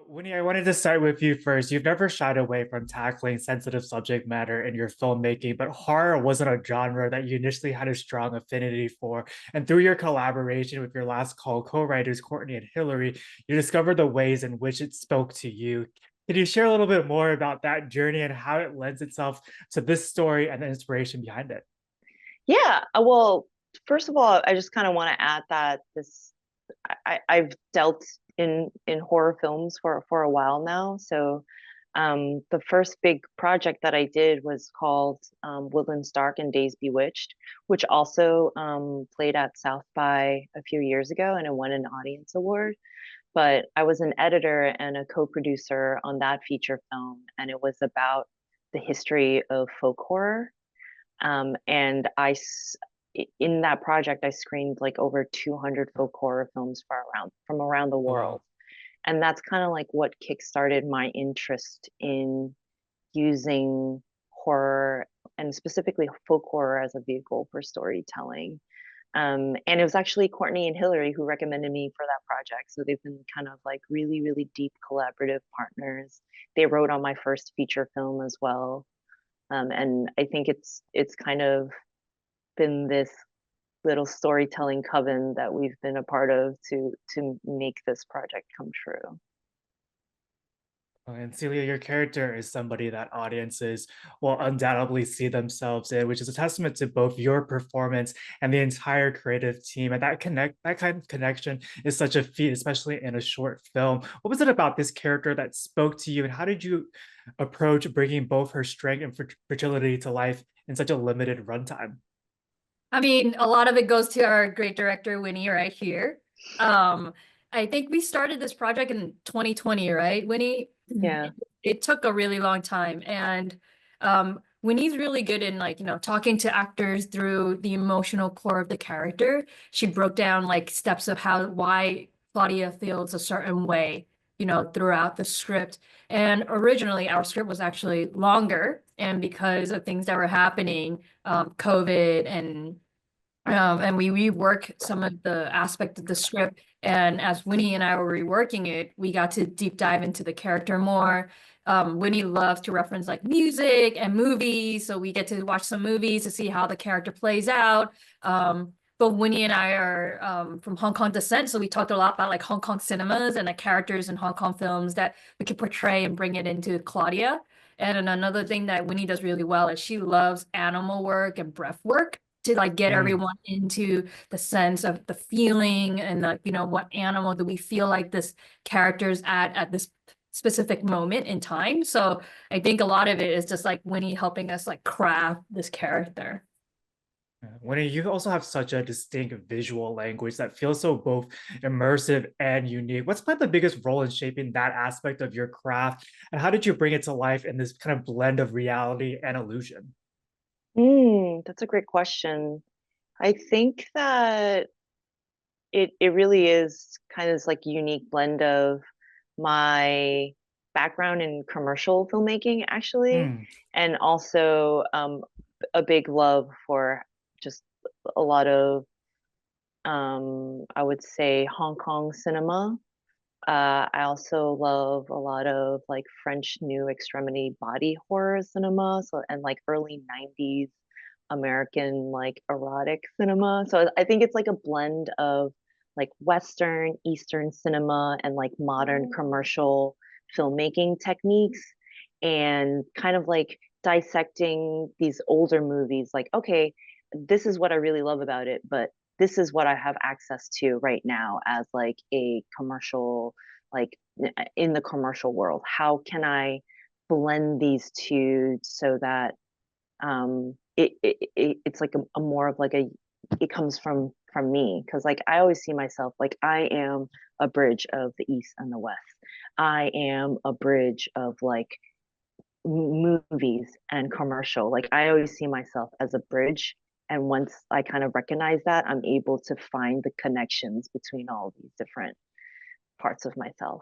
Winnie, I wanted to start with you first. You've never shied away from tackling sensitive subject matter in your filmmaking, but horror wasn't a genre that you initially had a strong affinity for. And through your collaboration with your last call co-writers, Courtney and Hillary, you discovered the ways in which it spoke to you. Can you share a little bit more about that journey and how it lends itself to this story and the inspiration behind it? Yeah, well, first of all, I just kind of want to add that I've dealt in horror films for a while now. So the first big project that I did was called Woodlands Dark and Days Bewitched, which also played at South by a few years ago and it won an audience award. But I was an editor and a co-producer on that feature film, and it was about the history of folk horror. And in that project, I screened like over 200 folk horror films from around the Oh, world. wow. And that's kind of like what kickstarted my interest in using horror and specifically folk horror as a vehicle for storytelling. And it was actually Courtney and Hillary who recommended me for that project. So they've been kind of like really, really deep collaborative partners. They wrote on my first feature film as well. And I think it's kind of been this little storytelling coven that we've been a part of to make this project come true. And Celia, your character is somebody that audiences will undoubtedly see themselves in, which is a testament to both your performance and the entire creative team. And that kind of connection is such a feat, especially in a short film. What was it about this character that spoke to you, and how did you approach bringing both her strength and fragility to life in such a limited runtime? I mean, a lot of it goes to our great director, Winnie, right here. Um, I think we started this project in 2020, right, Winnie? Yeah. It took a really long time. And Winnie's really good in like, talking to actors through the emotional core of the character. She broke down like steps of why Claudia feels a certain way, throughout the script. And originally our script was actually longer. And because of things that were happening, COVID and we rework some of the aspect of the script. And as Winnie and I were reworking it, we got to deep dive into the character more. Winnie loves to reference like music and movies, so we get to watch some movies to see how the character plays out. But Winnie and I are from Hong Kong descent, so we talked a lot about like Hong Kong cinemas and the characters in Hong Kong films that we could portray and bring it into Claudia. And then another thing that Winnie does really well is she loves animal work and breath work to like get Mm. everyone into the sense of the feeling and the, what animal do we feel like this character's at this specific moment in time. So I think a lot of it is just like Winnie helping us like craft this character. Winnie, you also have such a distinct visual language that feels so both immersive and unique. What's played the biggest role in shaping that aspect of your craft, and how did you bring it to life in this kind of blend of reality and illusion? That's a great question. I think that it really is kind of this like unique blend of my background in commercial filmmaking actually, Mm. and also a big love for just a lot of I would say Hong Kong cinema. I also love a lot of like French New Extremity body horror cinema, so and like early 90s American like erotic cinema. So I think it's like a blend of like Western, Eastern cinema and like modern commercial filmmaking techniques and kind of like dissecting these older movies like, okay, this is what I really love about it, but this is what I have access to right now as like a commercial, like in the commercial world. How can I blend these two so that it's like a more of like a it comes from me because like I always see myself like I am a bridge of the East and the West. I am a bridge of like movies and commercial. Like I always see myself as a bridge. And once I kind of recognize that, I'm able to find the connections between all these different parts of myself.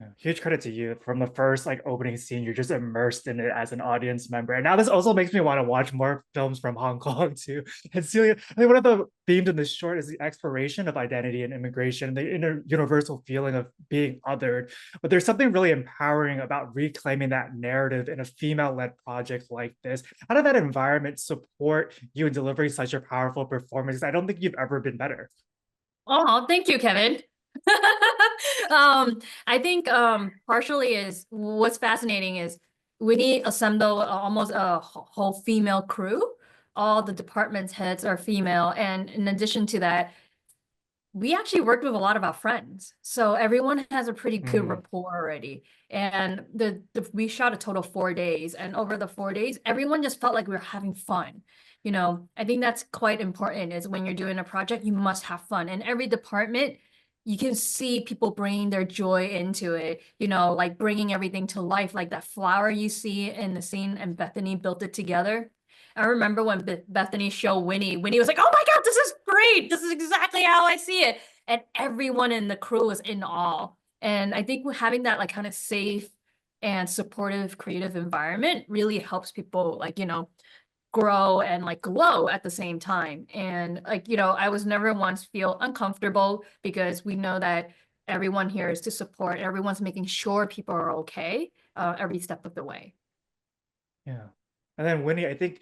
Yeah, huge credit to you. From the first like opening scene, you're just immersed in it as an audience member. And now this also makes me want to watch more films from Hong Kong too. And Celia, I think one of the themes in this short is the exploration of identity and immigration, the universal feeling of being othered. But there's something really empowering about reclaiming that narrative in a female-led project like this. How did that environment support you in delivering such a powerful performance? I don't think you've ever been better. Oh, thank you, Kevin. I think partially is what's fascinating is we assemble almost a whole female crew. All the departments heads are female, and in addition to that, we actually worked with a lot of our friends. So everyone has a pretty good rapport already. And we shot a total of 4 days. And over the 4 days, everyone just felt like we were having fun. You know, I think that's quite important is when you're doing a project, you must have fun. And every department, you can see people bringing their joy into it, you know, like bringing everything to life, like that flower you see in the scene and Bethany built it together. I remember when Bethany showed Winnie was like, "Oh my God, this is great. This is exactly how I see it." And everyone in the crew was in awe. And I think having that like kind of safe and supportive creative environment really helps people like, you know, grow and like glow at the same time. And like, you know, I was never once feel uncomfortable because we know that everyone here is to support, everyone's making sure people are okay every step of the way. Yeah. And then Winnie, I think,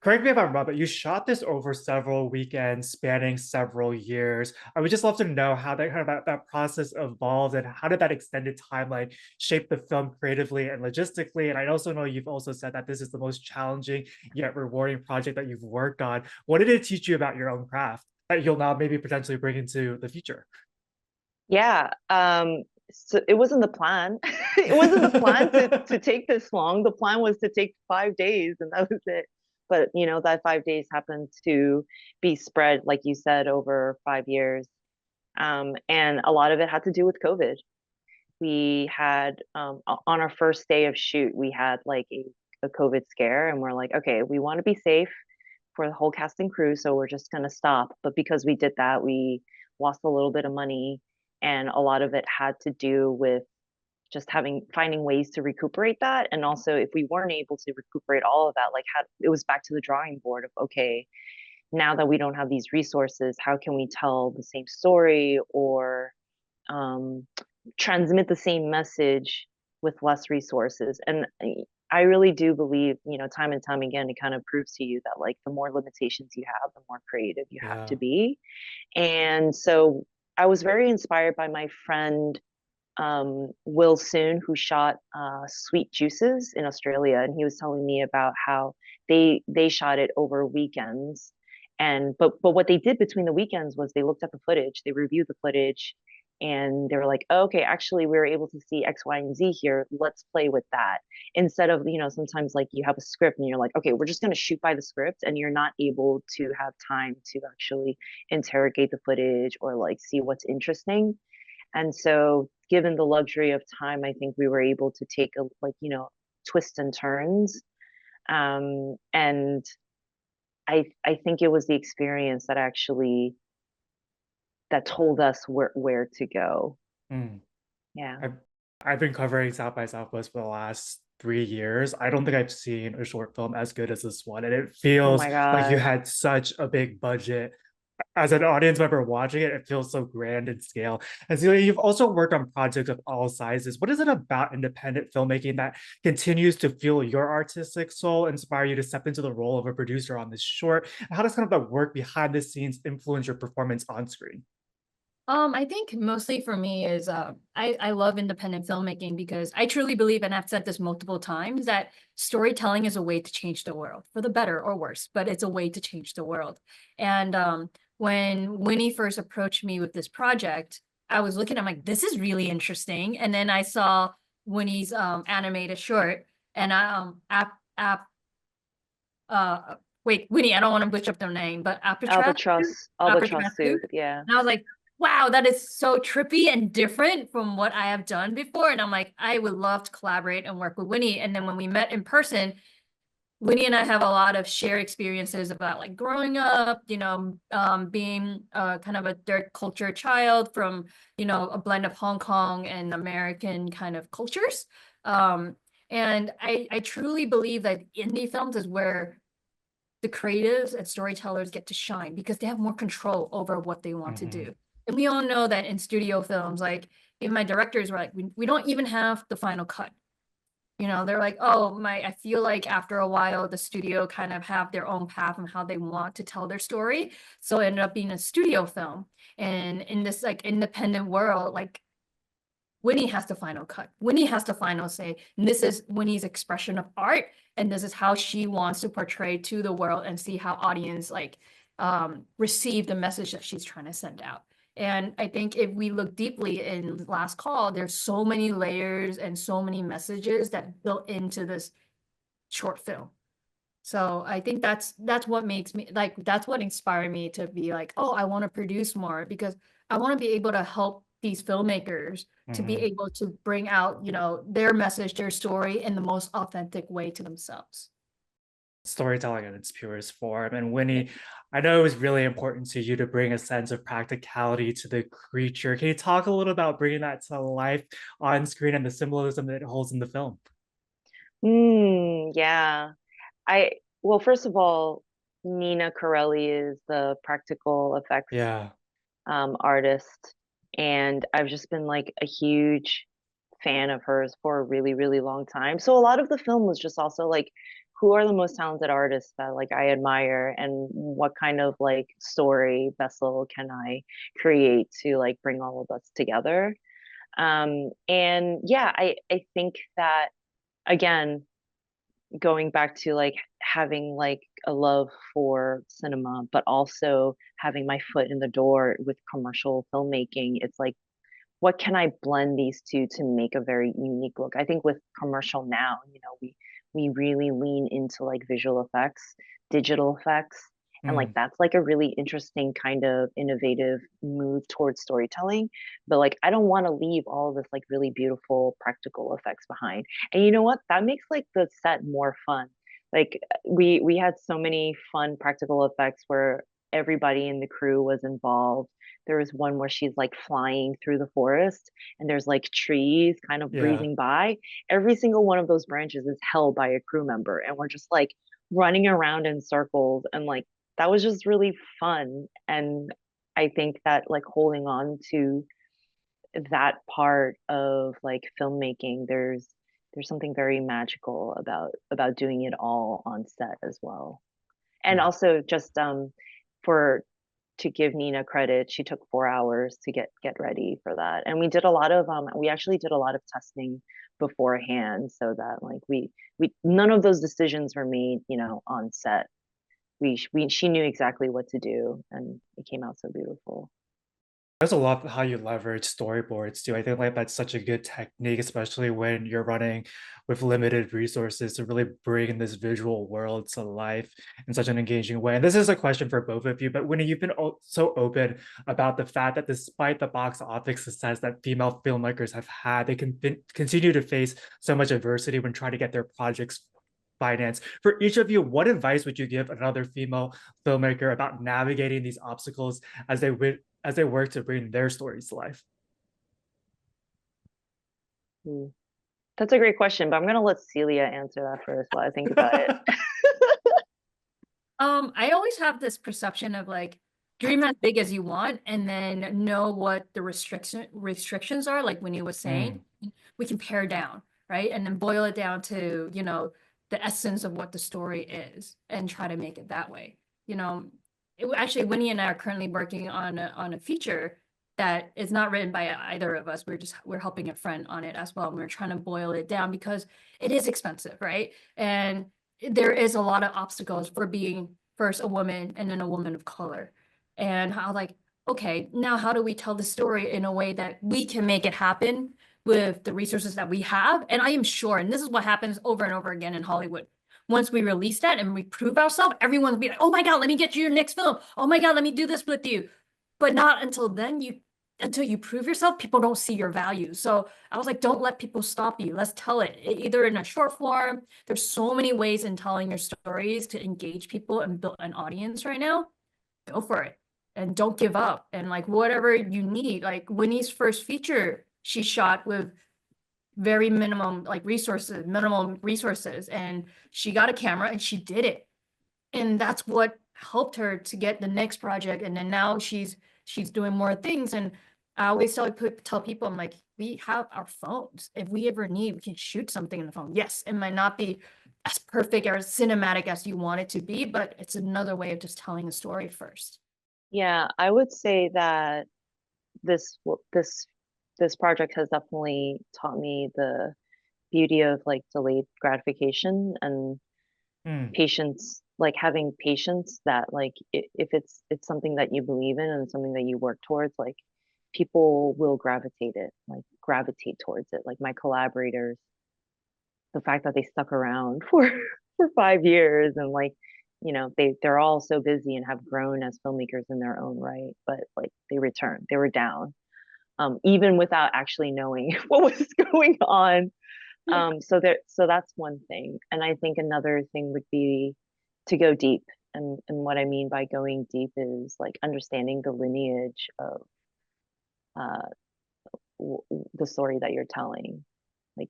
correct me if I'm wrong, but you shot this over several weekends spanning several years. I would just love to know how that kind of that process evolved and how did that extended timeline shape the film creatively and logistically. And I also know you've also said that this is the most challenging yet rewarding project that you've worked on. What did it teach you about your own craft that you'll now maybe potentially bring into the future? Yeah. So it wasn't the plan. It wasn't the plan to take this long. The plan was to take 5 days and that was it. But you know, that 5 days happened to be spread, like you said, over 5 years. And a lot of it had to do with COVID. We had on our first day of shoot, we had like a COVID scare, and we're like, okay, we want to be safe for the whole cast and crew, so we're just gonna stop. But because we did that, we lost a little bit of money, and a lot of it had to do with just finding ways to recuperate that. And also, if we weren't able to recuperate all of that, like it was back to the drawing board of, okay, now that we don't have these resources, how can we tell the same story or um, transmit the same message with less resources? And I really do believe, you know, time and time again, it kind of proves to you that like the more limitations you have, the more creative you have Yeah. to be. And so I was very inspired by my friend Will Soon, who shot Sweet Juices in Australia, and he was telling me about how they shot it over weekends. And but what they did between the weekends was they looked at the footage, they reviewed the footage, and they were like, oh, okay, actually we were able to see X, Y, and Z here. Let's play with that. Instead of, you know, sometimes like you have a script and you're like, okay, we're just gonna shoot by the script, and you're not able to have time to actually interrogate the footage or like see what's interesting. And so, given the luxury of time, I think we were able to take a like, you know, twists and turns. And I think it was the experience that actually that told us where to go. Mm. Yeah. I've been covering South by Southwest for the last 3 years. I don't think I've seen a short film as good as this one. And it Oh feels my like you God. had such a big budget. As an audience member watching it, it feels so grand in scale. And so you've also worked on projects of all sizes. What is it about independent filmmaking that continues to fuel your artistic soul, inspire you to step into the role of a producer on this short? And how does kind of the work behind the scenes influence your performance on screen? I think mostly for me is I love independent filmmaking because I truly believe, and I've said this multiple times, that storytelling is a way to change the world for the better or worse, but it's a way to change the world. And when Winnie first approached me with this project, I was looking, I'm like, this is really interesting. And then I saw Winnie's animated short, and wait, Winnie, I don't want to butcher up their name, but Albatross Albatross suit. Soup. Yeah. And I was like, wow, that is so trippy and different from what I have done before. And I'm like, I would love to collaborate and work with Winnie. And then when we met in person, Winnie and I have a lot of shared experiences about like growing up, being kind of a third culture child from, a blend of Hong Kong and American kind of cultures. And I truly believe that indie films is where the creatives and storytellers get to shine because they have more control over what they want to do. And we all know that in studio films, like even my directors were like, we don't even have the final cut. They're like, oh, I feel like after a while, the studio kind of have their own path on how they want to tell their story. So it ended up being a studio film. And in this like independent world, like Winnie has the final cut. Winnie has the final say. And this is Winnie's expression of art. And this is how she wants to portray to the world and see how audience like receive the message that she's trying to send out. And I think if we look deeply in Last Call, there's so many layers and so many messages that built into this short film. So I think that's what makes me like, that's what inspired me to be like, oh, I want to produce more because I want to be able to help these filmmakers to be able to bring out, their message, their story in the most authentic way to themselves. Storytelling in its purest form. And Winnie, I know it was really important to you to bring a sense of practicality to the creature. Can you talk a little about bringing that to life on screen and the symbolism that it holds in the film? Yeah. Well, first of all, Nina Corelli is the practical effects Yeah. artist, and I've just been like a huge fan of hers for a really, really long time. So a lot of the film was just also like, who are the most talented artists that like I admire, and what kind of like story vessel can I create to like bring all of us together? And yeah, I think that again, going back to like having like a love for cinema, but also having my foot in the door with commercial filmmaking, it's like, what can I blend these two to make a very unique look? I think with commercial now, we really lean into like visual effects, digital effects, and like Mm. that's like a really interesting kind of innovative move towards storytelling. But like I don't want to leave all this like really beautiful practical effects behind. And you know what? That makes like the set more fun. Like we had so many fun practical effects where everybody in the crew was involved. There was one where she's like flying through the forest and there's like trees kind of Yeah. breezing by. Every single one of those branches is held by a crew member, and we're just like running around in circles, and like that was just really fun. And I think that like holding on to that part of like filmmaking, there's something very magical about doing it all on set as well. And Yeah. also just for to give Nina credit, she took 4 hours to get ready for that. And we actually did a lot of testing beforehand so that like we none of those decisions were made, on set. She knew exactly what to do, and it came out so beautiful. There's a lot how you leverage storyboards too. I think like that's such a good technique, especially when you're running with limited resources to really bring this visual world to life in such an engaging way. And this is a question for both of you, but Winnie, you've been so open about the fact that despite the box office success that female filmmakers have had, they can continue to face so much adversity when trying to get their projects financed. For each of you, what advice would you give another female filmmaker about navigating these obstacles as they work to bring their stories to life? Hmm. That's a great question, but I'm gonna let Celia answer that first while I think about it. I always have this perception of like dream as big as you want and then know what the restrictions are, like when you was saying, Mm. we can pare down, right? And then boil it down to, the essence of what the story is and try to make it that way. Actually, Winnie and I are currently working on a feature that is not written by either of us. We're helping a friend on it as well. And we're trying to boil it down because it is expensive, right? And there is a lot of obstacles for being first a woman and then a woman of color. And how like, okay, now how do we tell the story in a way that we can make it happen with the resources that we have? And I am sure, and this is what happens over and over again in Hollywood. Once we release that and we prove ourselves, everyone's be like, oh my God, let me get you your next film. Oh my God, let me do this with you. But not until then, until you prove yourself, people don't see your value. So I was like, don't let people stop you. Let's tell it either in a short form. There's so many ways in telling your stories to engage people and build an audience right now. Go for it and don't give up. And like whatever you need, like Winnie's first feature, she shot with very minimum resources, and she got a camera and she did it. And that's what helped her to get the next project. And then now she's doing more things. And I always tell people, I'm like, we have our phones. If we ever need, we can shoot something in the phone. Yes, it might not be as perfect or as cinematic as you want it to be, but it's another way of just telling a story first. Yeah, I would say that this project has definitely taught me the beauty of like delayed gratification and Mm. patience, like having patience that like if it's something that you believe in and something that you work towards, like people will gravitate towards it. Like my collaborators, the fact that they stuck around for 5 years, and like, you know, they're all so busy and have grown as filmmakers in their own right, but like they returned, they were down, even without actually knowing what was going on. So that's one thing. And I think another thing would be to go deep. And what I mean by going deep is like understanding the lineage of uh, the story that you're telling. Like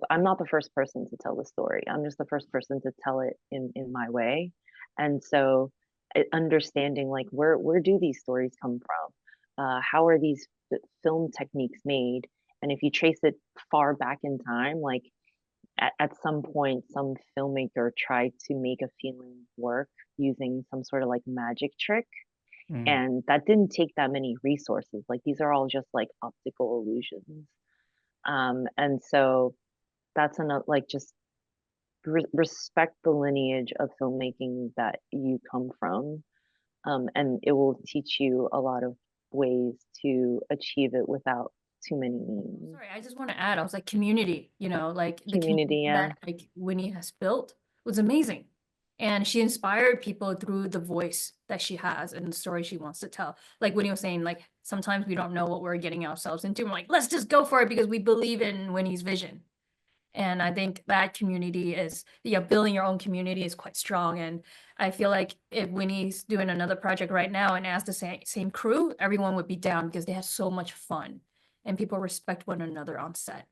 I'm not the first person to tell the story. I'm just the first person to tell it in my way. And so understanding like where do these stories come from? How are these film techniques made? And if you trace it far back in time, like at some point, some filmmaker tried to make a feeling work using some sort of like magic trick. Mm. And that didn't take that many resources. Like these are all just like optical illusions. And so that's another, like just respect the lineage of filmmaking that you come from. And it will teach you a lot of ways to achieve it without too many means. Sorry, I just want to add, I was like community, like the Community, yeah. that like Winnie has built was amazing. And she inspired people through the voice that she has and the story she wants to tell. Like Winnie was saying, like sometimes we don't know what we're getting ourselves into. We're like, let's just go for it because we believe in Winnie's vision. And I think that community is, building your own community is quite strong. And I feel like if Winnie's doing another project right now and has the same crew, everyone would be down because they have so much fun and people respect one another on set.